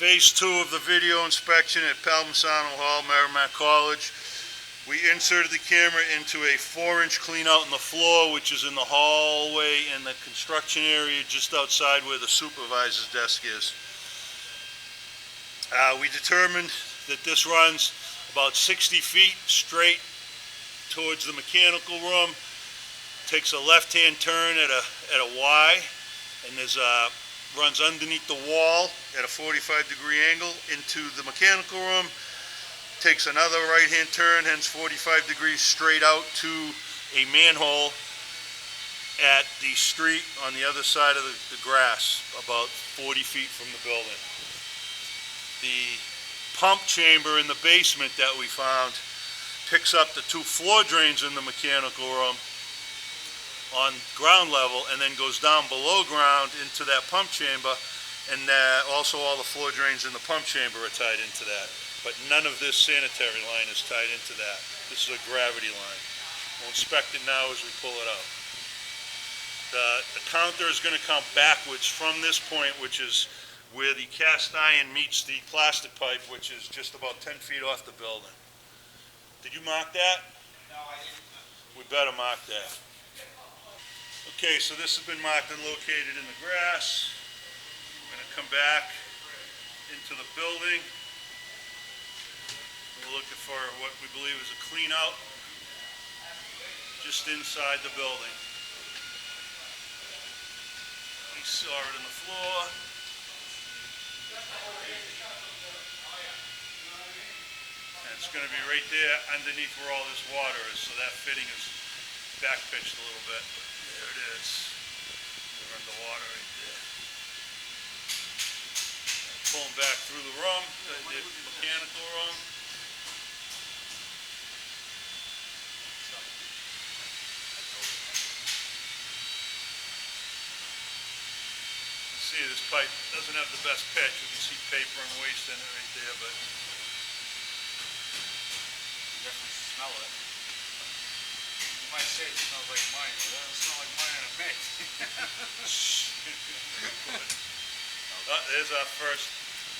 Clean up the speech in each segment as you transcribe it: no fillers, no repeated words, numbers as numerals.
Phase 2 of the video inspection at Palmisano Hall, Merrimack College. We inserted the camera into a 4-inch clean out in the floor, which is in the hallway in the construction area just outside where the supervisor's desk is. We determined that this runs about 60 feet straight towards the mechanical room, takes a left-hand turn at a Y, and there's runs underneath the wall at a 45-degree angle into the mechanical room, takes another right-hand turn, hence 45 degrees straight out to a manhole at the street on the other side of the grass, about 40 feet from the building. The pump chamber in the basement that we found picks up the 2 floor drains in the mechanical room on ground level and then goes down below ground into that pump chamber, and also all the floor drains in the pump chamber are tied into that. But none of this sanitary line is tied into that. This is a gravity line. We'll inspect it now as we pull it out. The counter is going to come backwards from this point, which is where the cast iron meets the plastic pipe, which is just about 10 feet off the building. Did you mark that? No, I didn't. We better mark that. Okay, so this has been marked and located in the grass. We're going to come back into the building. We're looking for what we believe is a clean out just inside the building. We saw it in the floor. And it's going to be right there underneath where all this water is, so that fitting is back pitched a little bit. There it is. We're underwater right there. Pulling back through the room, the mechanical room. See, this pipe doesn't have the best pitch. You can see paper and waste in it right there, but You definitely smell it. You might say it smells like mine, but it doesn't smell like mine in a mix. There's our first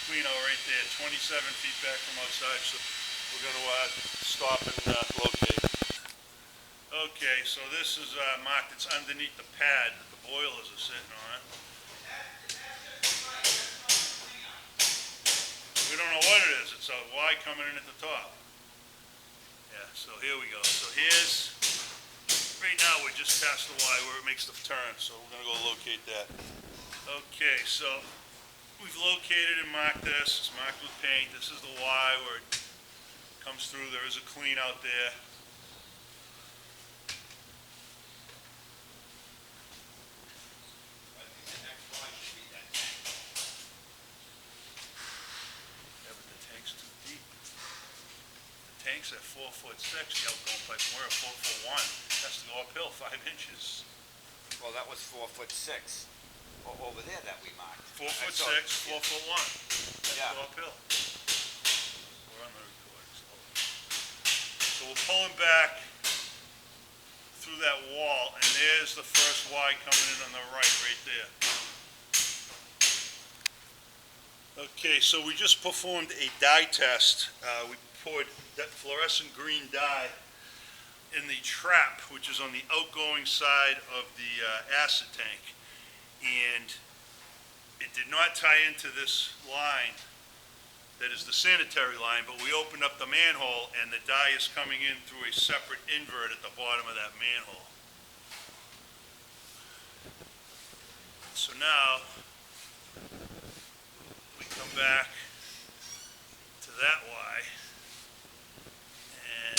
clean out right there, 27 feet back from outside, so we're going to stop and locate. Okay, so this is marked, it's underneath the pad that the boilers are sitting on. We don't know what it is, it's a Y coming in at the top. Yeah, so here we go. So here's, right now we're just past the Y where it makes the turn, so we're going to go locate that. Okay, so we've located and marked this. It's marked with paint. This is the Y where it comes through. There is a clean out there. Yeah, but the tank's too deep. The tank's at 4'6", the outgoing pipe, and we're at 4'1". Has to go uphill 5 inches. Well, that was 4'6". Over there that we marked. 4'6", 4'1". Has Yeah. to go uphill. We're on the recording. So we're pulling back through that wall, and there's the first Y coming in on the right there. Okay, so we just performed a dye test. We poured that fluorescent green dye in the trap, which is on the outgoing side of the acid tank. And it did not tie into this line that is the sanitary line, but we opened up the manhole and the dye is coming in through a separate invert at the bottom of that manhole. So now we come back to that Y and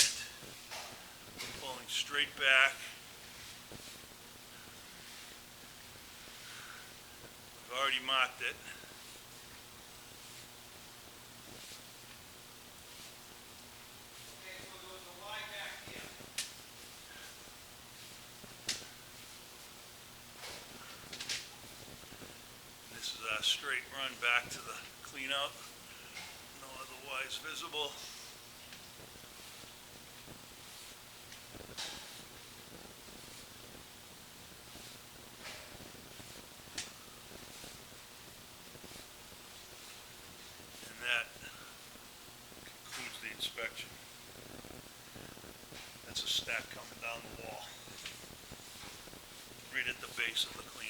pulling straight back. We've already marked it. Okay, so there was a Y back here. This is our straight run back to the clean out. No other Y's visible. direction. That's a stack coming down the wall, right at the base of the clean